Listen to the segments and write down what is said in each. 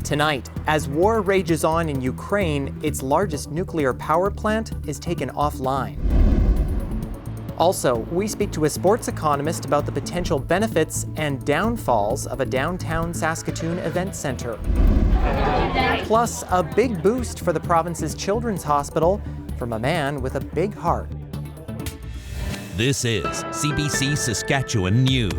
Tonight, as war rages on in Ukraine, its largest nuclear power plant is taken offline. Also, we speak to a sports economist about the potential benefits and downfalls of a downtown Saskatoon event center. Plus, a big boost for the province's children's hospital from a man with a big heart. This is CBC Saskatchewan News.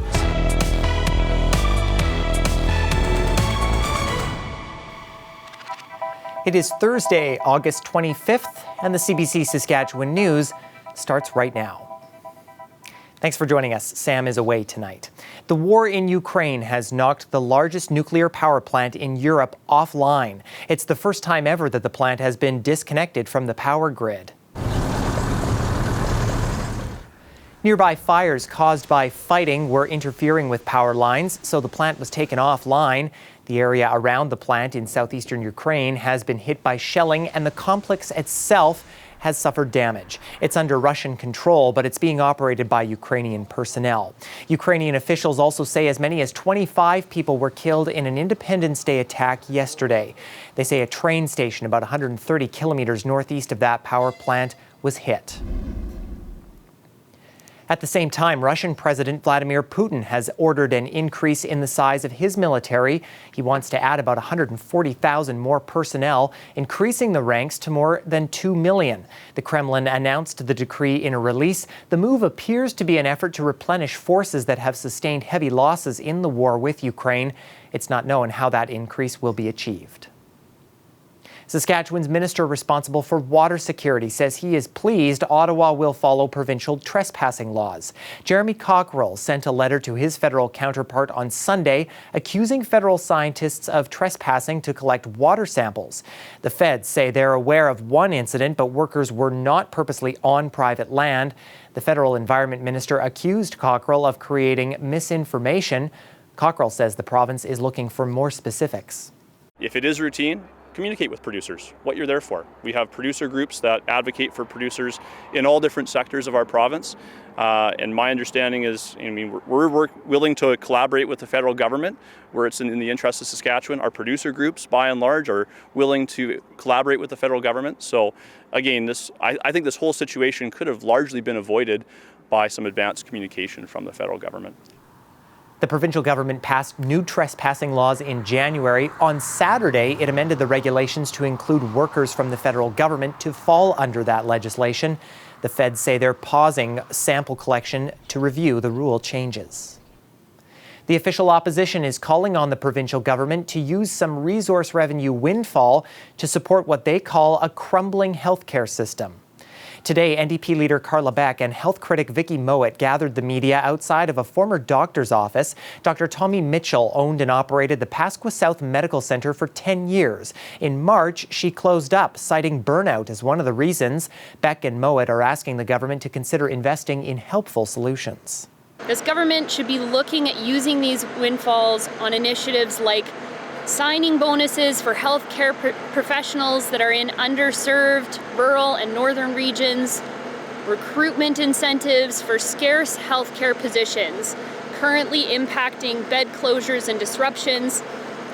It is Thursday, August 25th, and the CBC Saskatchewan News starts right now. Thanks for joining us. Sam is away tonight. The war in Ukraine has knocked the largest nuclear power plant in Europe offline. It's the first time ever that the plant has been disconnected from the power grid. Nearby fires caused by fighting were interfering with power lines, so the plant was taken offline. The area around the plant in southeastern Ukraine has been hit by shelling, and the complex itself has suffered damage. It's under Russian control, but it's being operated by Ukrainian personnel. Ukrainian officials also say as many as 25 people were killed in an Independence Day attack yesterday. They say a train station about 130 kilometers northeast of that power plant was hit. At the same time, Russian President Vladimir Putin has ordered an increase in the size of his military. He wants to add about 140,000 more personnel, increasing the ranks to more than 2 million. The Kremlin announced the decree in a release. The move appears to be an effort to replenish forces that have sustained heavy losses in the war with Ukraine. It's not known how that increase will be achieved. Saskatchewan's minister responsible for water security says he is pleased Ottawa will follow provincial trespassing laws. Jeremy Cockrell sent a letter to his federal counterpart on Sunday accusing federal scientists of trespassing to collect water samples. The feds say they're aware of one incident, but workers were not purposely on private land. The federal environment minister accused Cockrell of creating misinformation. Cockrell says the province is looking for more specifics. If it is routine, communicate with producers, what you're there for. We have producer groups that advocate for producers in all different sectors of our province. And my understanding is, we're willing to collaborate with the federal government where it's in the interest of Saskatchewan. Our producer groups, by and large, are willing to collaborate with the federal government. So again, I think this whole situation could have largely been avoided by some advanced communication from the federal government. The provincial government passed new trespassing laws in January. On Saturday, it amended the regulations to include workers from the federal government to fall under that legislation. The feds say they're pausing sample collection to review the rule changes. The official opposition is calling on the provincial government to use some resource revenue windfall to support what they call a crumbling healthcare system. Today, NDP leader Carla Beck and health critic Vicky Mowat gathered the media outside of a former doctor's office. Dr. Tommy Mitchell owned and operated the Pasqua South Medical Centre for 10 years. In March, she closed up, citing burnout as one of the reasons. Beck and Mowat are asking the government to consider investing in helpful solutions. This government should be looking at using these windfalls on initiatives like signing bonuses for healthcare professionals that are in underserved rural and northern regions, recruitment incentives for scarce healthcare positions currently impacting bed closures and disruptions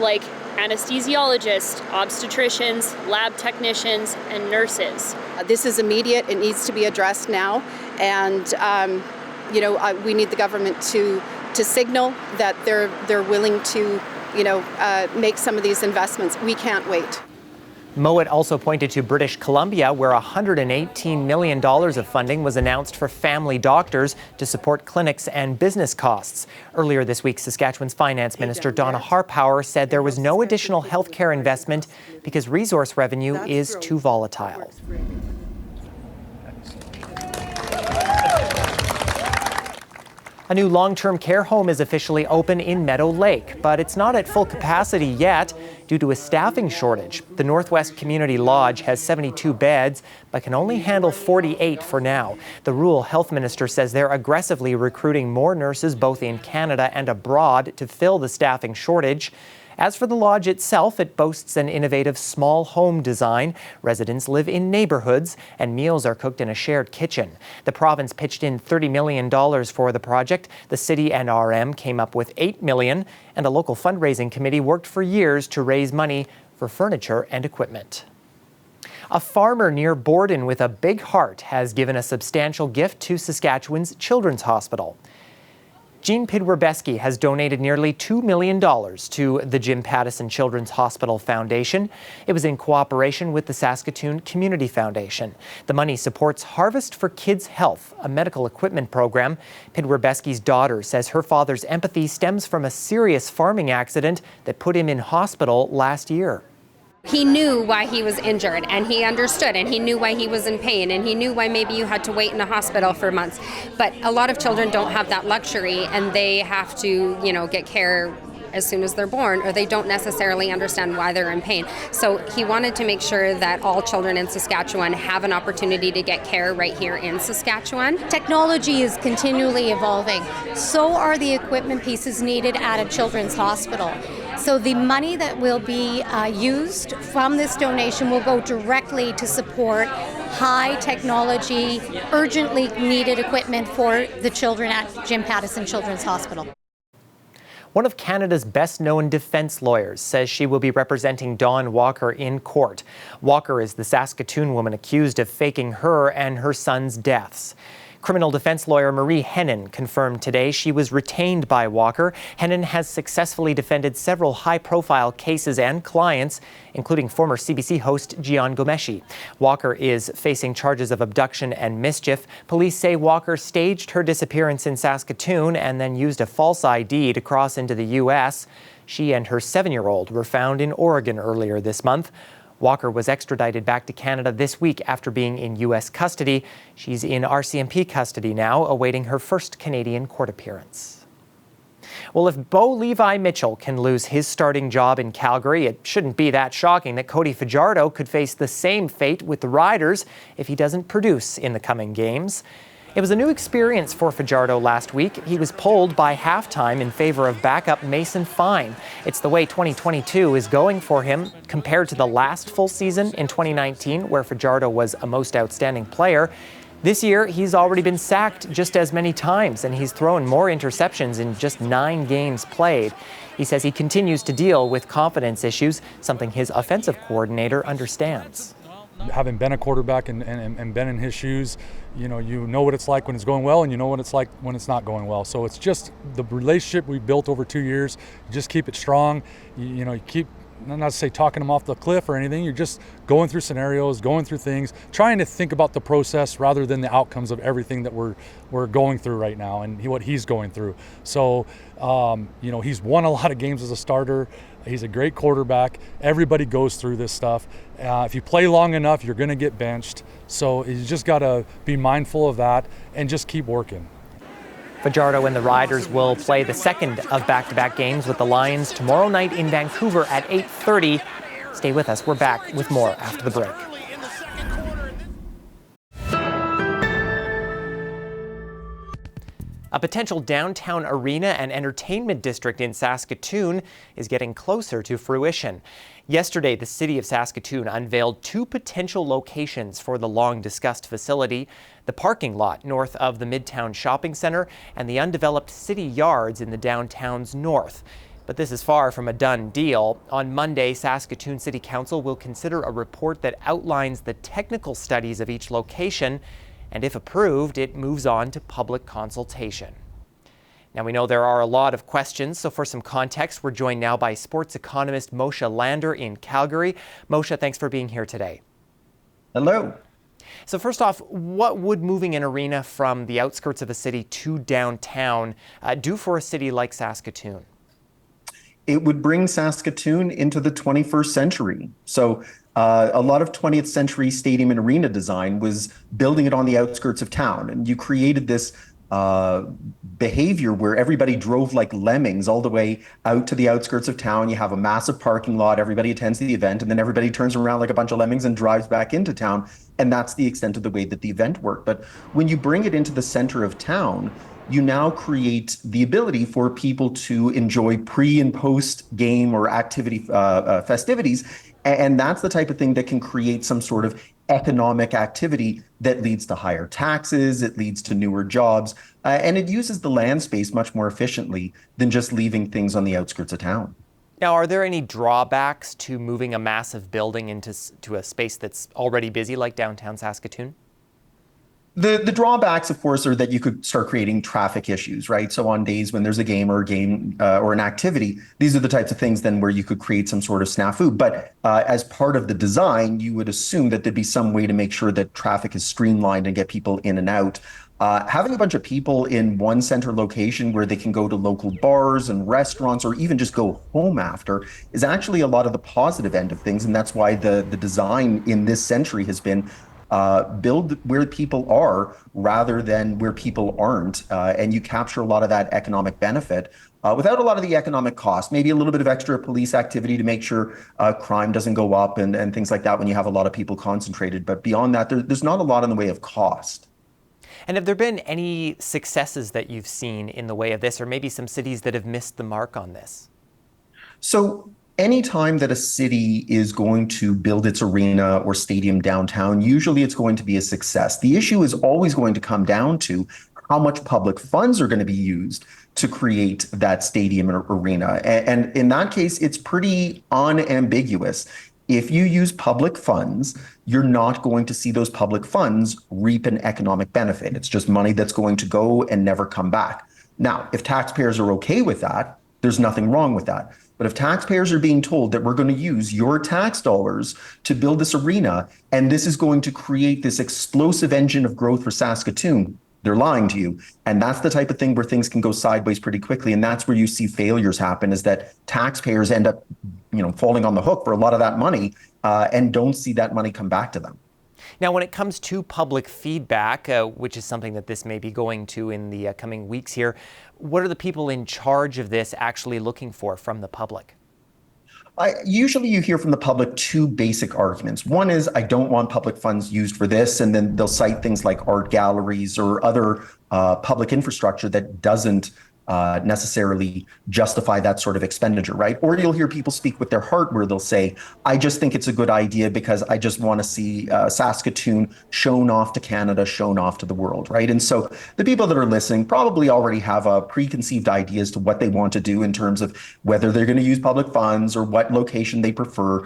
like anesthesiologists, obstetricians, lab technicians, and nurses. This is immediate. It needs to be addressed now. And, we need the government to signal that they're willing to make some of these investments. We can't wait. Mowat also pointed to British Columbia, where $118 million of funding was announced for family doctors to support clinics and business costs. Earlier this week, Saskatchewan's Finance Minister Donna Harpower said there was no additional healthcare investment because resource revenue is too volatile. A new long-term care home is officially open in Meadow Lake, but it's not at full capacity yet due to a staffing shortage. The Northwest Community Lodge has 72 beds, but can only handle 48 for now. The rural health minister says they're aggressively recruiting more nurses both in Canada and abroad to fill the staffing shortage. As for the lodge itself, it boasts an innovative small home design. Residents live in neighborhoods and meals are cooked in a shared kitchen. The province pitched in $30 million for the project. The city and RM came up with $8 million, and a local fundraising committee worked for years to raise money for furniture and equipment. A farmer near Borden with a big heart has given a substantial gift to Saskatchewan's Children's Hospital. Jean Pidwerbeski has donated nearly $2 million to the Jim Pattison Children's Hospital Foundation. It was in cooperation with the Saskatoon Community Foundation. The money supports Harvest for Kids Health, a medical equipment program. Pidwerbeski's daughter says her father's empathy stems from a serious farming accident that put him in hospital last year. He knew why he was injured, and he understood, and he knew why he was in pain, and he knew why maybe you had to wait in the hospital for months. But a lot of children don't have that luxury, and they have to, get care as soon as they're born, or they don't necessarily understand why they're in pain. So he wanted to make sure that all children in Saskatchewan have an opportunity to get care right here in Saskatchewan. Technology is continually evolving. So are the equipment pieces needed at a children's hospital. So the money that will be used from this donation will go directly to support high technology, urgently needed equipment for the children at Jim Pattison Children's Hospital. One of Canada's best-known defense lawyers says she will be representing Dawn Walker in court. Walker is the Saskatoon woman accused of faking her and her son's deaths. Criminal defense lawyer Marie Hennen confirmed today she was retained by Walker. Hennen has successfully defended several high-profile cases and clients, including former CBC host Gian Gomeshi. Walker is facing charges of abduction and mischief. Police say Walker staged her disappearance in Saskatoon and then used a false ID to cross into the U.S. She and her 7-year-old were found in Oregon earlier this month. Walker was extradited back to Canada this week after being in U.S. custody. She's in RCMP custody now, awaiting her first Canadian court appearance. Well, if Bo Levi Mitchell can lose his starting job in Calgary, it shouldn't be that shocking that Cody Fajardo could face the same fate with the Riders if he doesn't produce in the coming games. It was a new experience for Fajardo last week. He was pulled by halftime in favor of backup Mason Fine. It's the way 2022 is going for him compared to the last full season in 2019, where Fajardo was a most outstanding player. This year, he's already been sacked just as many times, and he's thrown more interceptions in just 9 games played. He says he continues to deal with confidence issues, something his offensive coordinator understands. Having been a quarterback and been in his shoes, you know what it's like when it's going well, and you know what it's like when it's not going well. So it's just the relationship we built over 2 years. You just keep it strong. You keep, not to say talking them off the cliff or anything, you're just going through scenarios, going through things, trying to think about the process rather than the outcomes of everything that we're going through right now and what he's going through. So, he's won a lot of games as a starter. He's a great quarterback. Everybody goes through this stuff. If you play long enough, you're going to get benched. So you just got to be mindful of that and just keep working. Fajardo and the Riders will play the second of back-to-back games with the Lions tomorrow night in Vancouver at 8:30. Stay with us. We're back with more after the break. A potential downtown arena and entertainment district in Saskatoon is getting closer to fruition. Yesterday, the city of Saskatoon unveiled 2 potential locations for the long-discussed facility: the parking lot north of the Midtown Shopping Centre and the undeveloped city yards in the downtown's north. But this is far from a done deal. On Monday, Saskatoon City Council will consider a report that outlines the technical studies of each location, and if approved, it moves on to public consultation. Now, we know there are a lot of questions, so for some context, we're joined now by sports economist Moshe Lander in Calgary. Moshe, thanks for being here today. Hello. So first off, what would moving an arena from the outskirts of a city to downtown do for a city like Saskatoon? It would bring Saskatoon into the 21st century. So a lot of 20th century stadium and arena design was building it on the outskirts of town. And you created this behavior where everybody drove like lemmings all the way out to the outskirts of town. You have a massive parking lot, everybody attends the event, and then everybody turns around like a bunch of lemmings and drives back into town. And that's the extent of the way that the event worked. But when you bring it into the center of town, you now create the ability for people to enjoy pre and post game or activity festivities. And that's the type of thing that can create some sort of economic activity that leads to higher taxes, it leads to newer jobs, and it uses the land space much more efficiently than just leaving things on the outskirts of town. Now, are there any drawbacks to moving a massive building into a space that's already busy like downtown Saskatoon? The drawbacks, of course, are that you could start creating traffic issues, right? So on days when there's a game or an activity, these are the types of things then where you could create some sort of snafu. But as part of the design, you would assume that there'd be some way to make sure that traffic is streamlined and get people in and out. Having a bunch of people in one center location where they can go to local bars and restaurants or even just go home after is actually a lot of the positive end of things. And that's why the design in this century has been build where people are rather than where people aren't. And you capture a lot of that economic benefit without a lot of the economic cost, maybe a little bit of extra police activity to make sure crime doesn't go up and things like that when you have a lot of people concentrated. But beyond that, there's not a lot in the way of cost. And have there been any successes that you've seen in the way of this, or maybe some cities that have missed the mark on this? So anytime that a city is going to build its arena or stadium downtown, usually it's going to be a success. The issue is always going to come down to how much public funds are going to be used to create that stadium or arena. And in that case, it's pretty unambiguous. If you use public funds, you're not going to see those public funds reap an economic benefit. It's just money that's going to go and never come back. Now, if taxpayers are okay with that, there's nothing wrong with that. But if taxpayers are being told that we're going to use your tax dollars to build this arena, and this is going to create this explosive engine of growth for Saskatoon, they're lying to you. And that's the type of thing where things can go sideways pretty quickly. And that's where you see failures happen, is that taxpayers end up, falling on the hook for a lot of that money and don't see that money come back to them. Now, when it comes to public feedback, which is something that this may be going to in the coming weeks here, what are the people in charge of this actually looking for from the public? Usually you hear from the public two basic arguments. One is, I don't want public funds used for this, and then they'll cite things like art galleries or other public infrastructure that doesn't necessarily justify that sort of expenditure, right? Or you'll hear people speak with their heart where they'll say, I just think it's a good idea because I just want to see Saskatoon shown off to Canada, shown off to the world, right? And so the people that are listening probably already have a preconceived idea as to what they want to do in terms of whether they're going to use public funds or what location they prefer.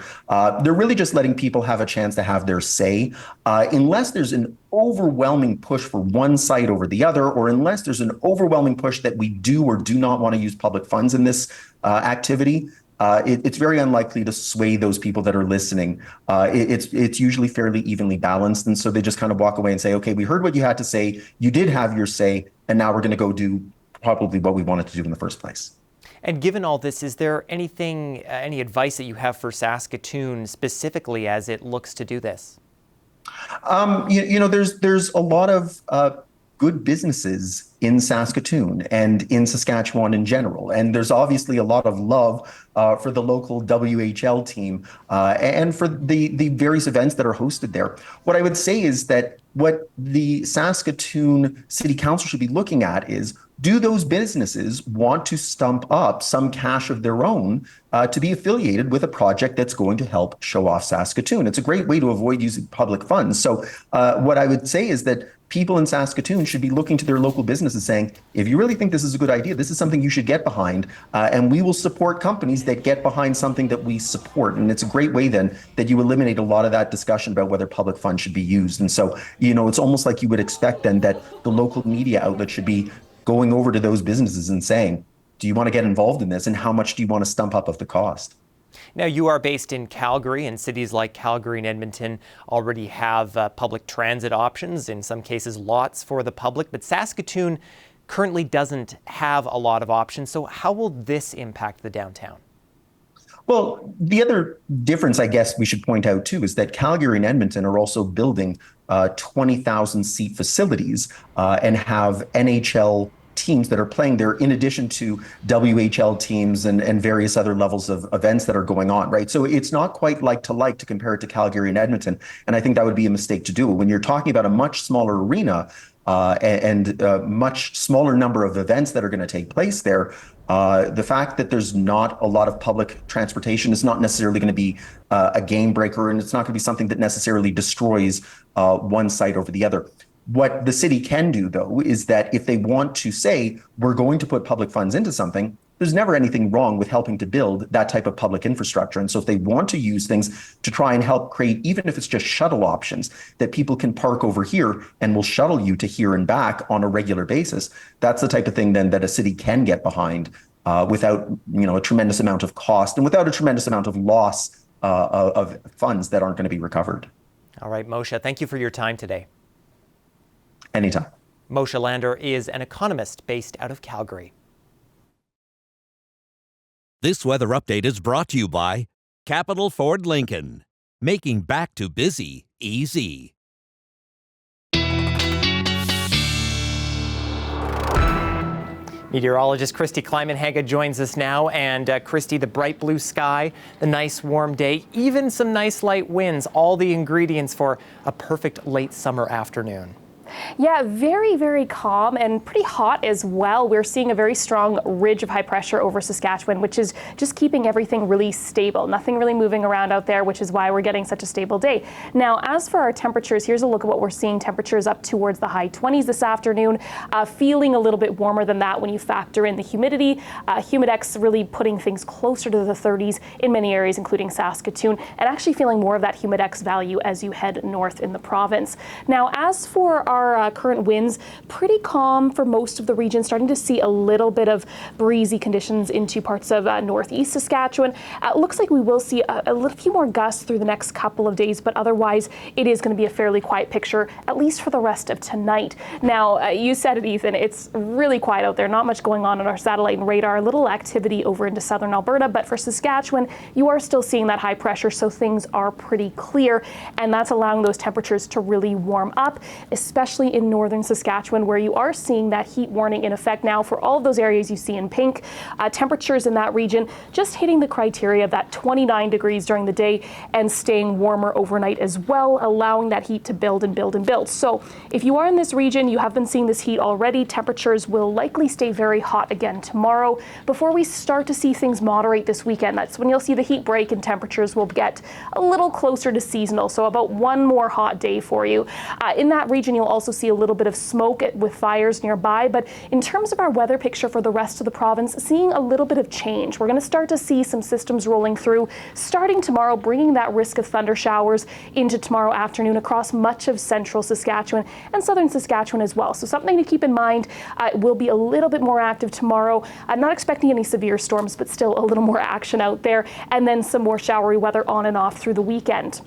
They're really just letting people have a chance to have their say, unless there's an overwhelming push for one side over the other, or unless there's an overwhelming push that we do or do not want to use public funds in this activity, it's very unlikely to sway those people that are listening. It's usually fairly evenly balanced. And so they just kind of walk away and say, okay, we heard what you had to say. You did have your say. And now we're going to go do probably what we wanted to do in the first place. And given all this, is there anything, any advice that you have for Saskatoon specifically as it looks to do this? There's a lot of good businesses in Saskatoon and in Saskatchewan in general. And there's obviously a lot of love for the local WHL team and for the various events that are hosted there. What I would say is that what the Saskatoon City Council should be looking at is, do those businesses want to stump up some cash of their own to be affiliated with a project that's going to help show off Saskatoon? It's a great way to avoid using public funds. So what I would say is that people in Saskatoon should be looking to their local businesses saying, if you really think this is a good idea, this is something you should get behind, and we will support companies that get behind something that we support. And it's a great way then that you eliminate a lot of that discussion about whether public funds should be used. And so, it's almost like you would expect then that the local media outlet should be going over to those businesses and saying, do you want to get involved in this, and how much do you want to stump up of the cost? Now, you are based in Calgary, and cities like Calgary and Edmonton already have public transit options, in some cases lots for the public, but Saskatoon currently doesn't have a lot of options. So how will this impact the downtown? Well, the other difference, I guess we should point out too, is that Calgary and Edmonton are also building 20,000 seat facilities and have NHL teams that are playing there, in addition to WHL teams and various other levels of events that are going on, right? So it's not quite like to compare it to Calgary and Edmonton. And I think that would be a mistake to do. When you're talking about a much smaller arena, and a much smaller number of events that are going to take place there, the fact that there's not a lot of public transportation is not necessarily going to be a game breaker, and it's not going to be something that necessarily destroys one site over the other. What the city can do, though, is that if they want to say, we're going to put public funds into something, there's never anything wrong with helping to build that type of public infrastructure. And so if they want to use things to try and help create, even if it's just shuttle options, that people can park over here and will shuttle you to here and back on a regular basis, that's the type of thing then that a city can get behind without a tremendous amount of cost and without a tremendous amount of loss of funds that aren't going to be recovered. All right, Moshe, thank you for your time today. Anytime. Moshe Lander is an economist based out of Calgary. This weather update is brought to you by Capital Ford Lincoln, making back to busy easy. Meteorologist Christy Kleiman-Haga joins us now. And Christy, the bright blue sky, the nice warm day, even some nice light winds, all the ingredients for a perfect late summer afternoon. Yeah, very, very calm and pretty hot as well. We're seeing a very strong ridge of high pressure over Saskatchewan, which is just keeping everything really stable. Nothing really moving around out there, which is why we're getting such a stable day. Now, as for our temperatures, here's a look at what we're seeing. Temperatures up towards the high 20s this afternoon, feeling a little bit warmer than that when you factor in the humidity. Humidex really putting things closer to the 30s in many areas, including Saskatoon, and actually feeling more of that humidex value as you head north in the province. Now, as for our current winds, pretty calm for most of the region, starting to see a little bit of breezy conditions into parts of northeast Saskatchewan. Looks like we will see a few more gusts through the next couple of days, but otherwise it is going to be a fairly quiet picture, at least for the rest of tonight. Now, you said it, Ethan, it's really quiet out there, not much going on our satellite and radar, little activity over into southern Alberta, but for Saskatchewan, you are still seeing that high pressure, so things are pretty clear, and that's allowing those temperatures to really warm up, especially in northern Saskatchewan, where you are seeing that heat warning in effect now for all of those areas you see in pink. Temperatures in that region just hitting the criteria of that 29 degrees during the day and staying warmer overnight as well, allowing that heat to build and build and build. So if you are in this region, you have been seeing this heat already. Temperatures will likely stay very hot again tomorrow before we start to see things moderate this weekend. That's when you'll see the heat break and temperatures will get a little closer to seasonal. So about one more hot day for you. In that region, you'll also see a little bit of smoke with fires nearby, but in terms of our weather picture for the rest of the province, seeing a little bit of change. We're going to start to see some systems rolling through starting tomorrow, bringing that risk of thunder showers into tomorrow afternoon across much of central Saskatchewan and southern Saskatchewan as well. So something to keep in mind. It will be a little bit more active tomorrow. I'm not expecting any severe storms, but still a little more action out there, and then some more showery weather on and off through the weekend.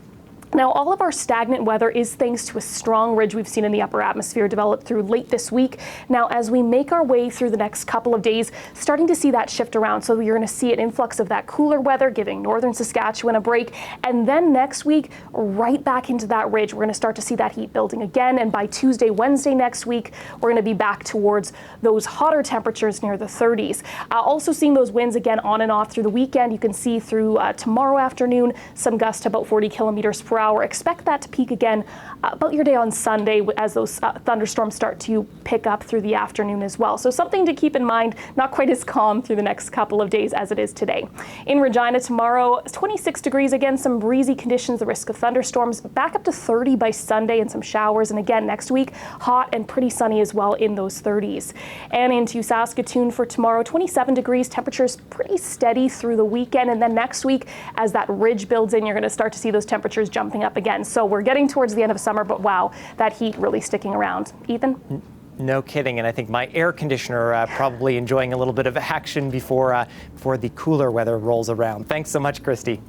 Now, all of our stagnant weather is thanks to a strong ridge we've seen in the upper atmosphere develop through late this week. Now, as we make our way through the next couple of days, starting to see that shift around. So you're going to see an influx of that cooler weather, giving northern Saskatchewan a break. And then next week, right back into that ridge, we're going to start to see that heat building again. And by Tuesday, Wednesday next week, we're going to be back towards those hotter temperatures near the 30s. Also seeing those winds again on and off through the weekend. You can see through tomorrow afternoon, some gusts about 40 kilometers per hour. Expect that to peak again about your day on Sunday as those thunderstorms start to pick up through the afternoon as well. So something to keep in mind, not quite as calm through the next couple of days as it is today. In Regina tomorrow, 26 degrees, again, some breezy conditions, the risk of thunderstorms, back up to 30 by Sunday and some showers. And again, next week, hot and pretty sunny as well in those 30s. And into Saskatoon for tomorrow, 27 degrees, temperatures pretty steady through the weekend. And then next week, as that ridge builds in, you're going to start to see those temperatures jumping up again. So we're getting towards the end of summer, but wow, that heat really sticking around. Ethan? No kidding, and I think my air conditioner probably enjoying a little bit of action before the cooler weather rolls around. Thanks so much, Christy.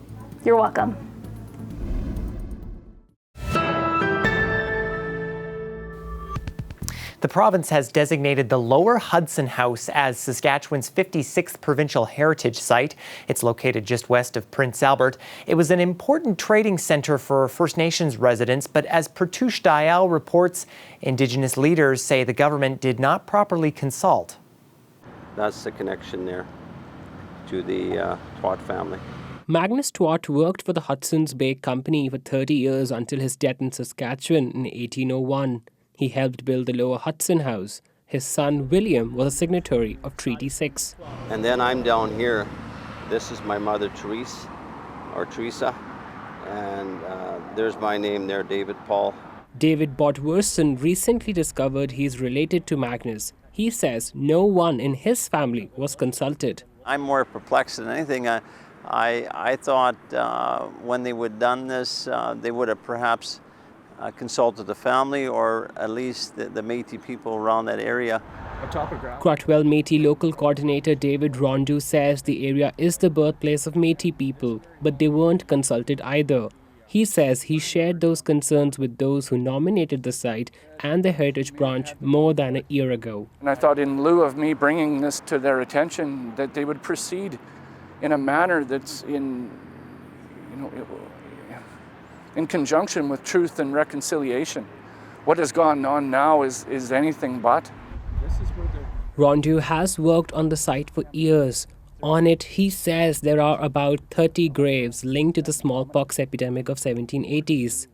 You're welcome. The province has designated the Lower Hudson House as Saskatchewan's 56th provincial heritage site. It's located just west of Prince Albert. It was an important trading centre for First Nations residents, but as Pertouche Dial reports, Indigenous leaders say the government did not properly consult. That's the connection there to the Twat family. Magnus Twat worked for the Hudson's Bay Company for 30 years until his death in Saskatchewan in 1801. He helped build the Lower Hudson House. His son, William, was a signatory of Treaty 6. And then I'm down here. This is my mother, Teresa. And there's my name there, David Paul. David Bodwerson recently discovered he's related to Magnus. He says no one in his family was consulted. I'm more perplexed than anything. I thought when they would have done this, they would have perhaps consulted the family or at least the Métis people around that area. Crotwell Métis local coordinator David Rondeau says the area is the birthplace of Métis people, but they weren't consulted either. He says he shared those concerns with those who nominated the site and the Heritage Branch more than a year ago. And I thought in lieu of me bringing this to their attention, that they would proceed in a manner that's in conjunction with truth and reconciliation. What has gone on now is anything but. Rondeau has worked on the site for years. On it, he says there are about 30 graves linked to the smallpox epidemic of 1780s.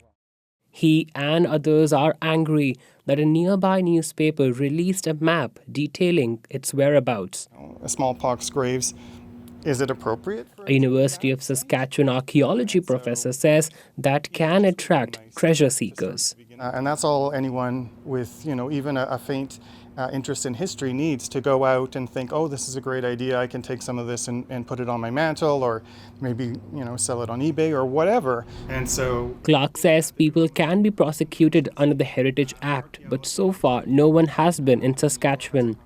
He and others are angry that a nearby newspaper released a map detailing its whereabouts. Smallpox graves, is it appropriate? A University of Saskatchewan archaeology professor says that can attract treasure seekers. And that's all anyone with, even a faint interest in history needs, to go out and think, oh, this is a great idea, I can take some of this and put it on my mantle, or maybe, sell it on eBay or whatever. And so Clark says people can be prosecuted under the Heritage Act, but so far no one has been in Saskatchewan.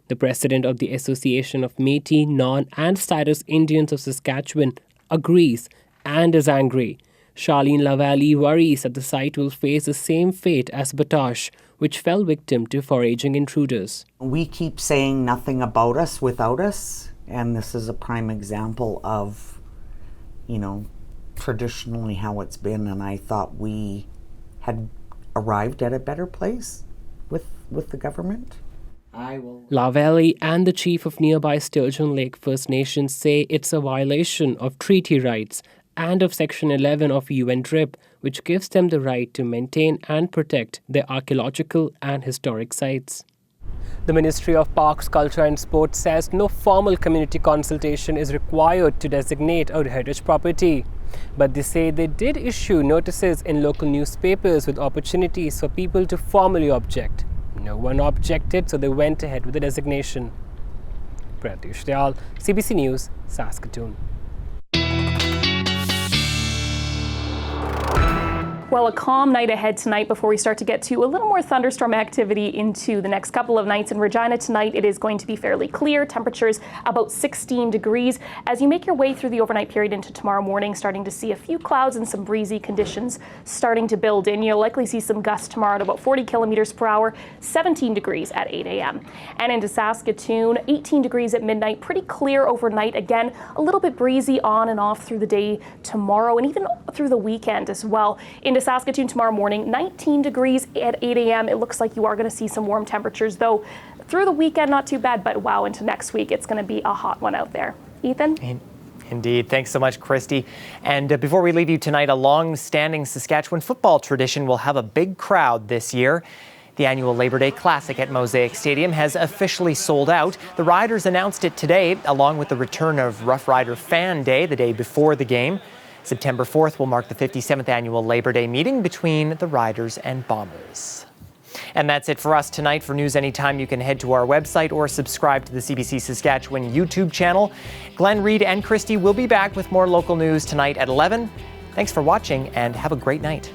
The president of the Association of Métis, Non and Stairos Indians of Saskatchewan agrees and is angry. Charlene Lavallee worries that the site will face the same fate as Batoche, which fell victim to foraging intruders. We keep saying nothing about us without us, and this is a prime example of, traditionally how it's been, and I thought we had arrived at a better place with the government. Lavallee and the chief of nearby Sturgeon Lake First Nation say it's a violation of treaty rights and of Section 11 of UN DRIP, which gives them the right to maintain and protect their archaeological and historic sites. The Ministry of Parks, Culture and Sport says no formal community consultation is required to designate a heritage property. But they say they did issue notices in local newspapers with opportunities for people to formally object. No one objected, so they went ahead with the designation. Pratyush Dayal, CBC News, Saskatoon. Well, a calm night ahead tonight before we start to get to a little more thunderstorm activity into the next couple of nights. In Regina tonight, it is going to be fairly clear. Temperatures about 16 degrees. As you make your way through the overnight period into tomorrow morning, starting to see a few clouds and some breezy conditions starting to build in. You'll likely see some gusts tomorrow at about 40 kilometers per hour, 17 degrees at 8 a.m. And into Saskatoon, 18 degrees at midnight, pretty clear overnight. Again, a little bit breezy on and off through the day tomorrow and even through the weekend as well. Into Saskatoon tomorrow morning, 19 degrees at 8 a.m. It looks like you are going to see some warm temperatures, though through the weekend, not too bad, but wow, into next week, it's going to be a hot one out there. Ethan? Indeed. Thanks so much, Christy. And before we leave you tonight, a long-standing Saskatchewan football tradition will have a big crowd this year. The annual Labor Day Classic at Mosaic Stadium has officially sold out. The Riders announced it today, along with the return of Rough Rider Fan Day the day before the game. September 4th will mark the 57th annual Labor Day meeting between the Riders and Bombers. And that's it for us tonight. For news anytime, you can head to our website or subscribe to the CBC Saskatchewan YouTube channel. Glenn, Reed, and Christy will be back with more local news tonight at 11. Thanks for watching and have a great night.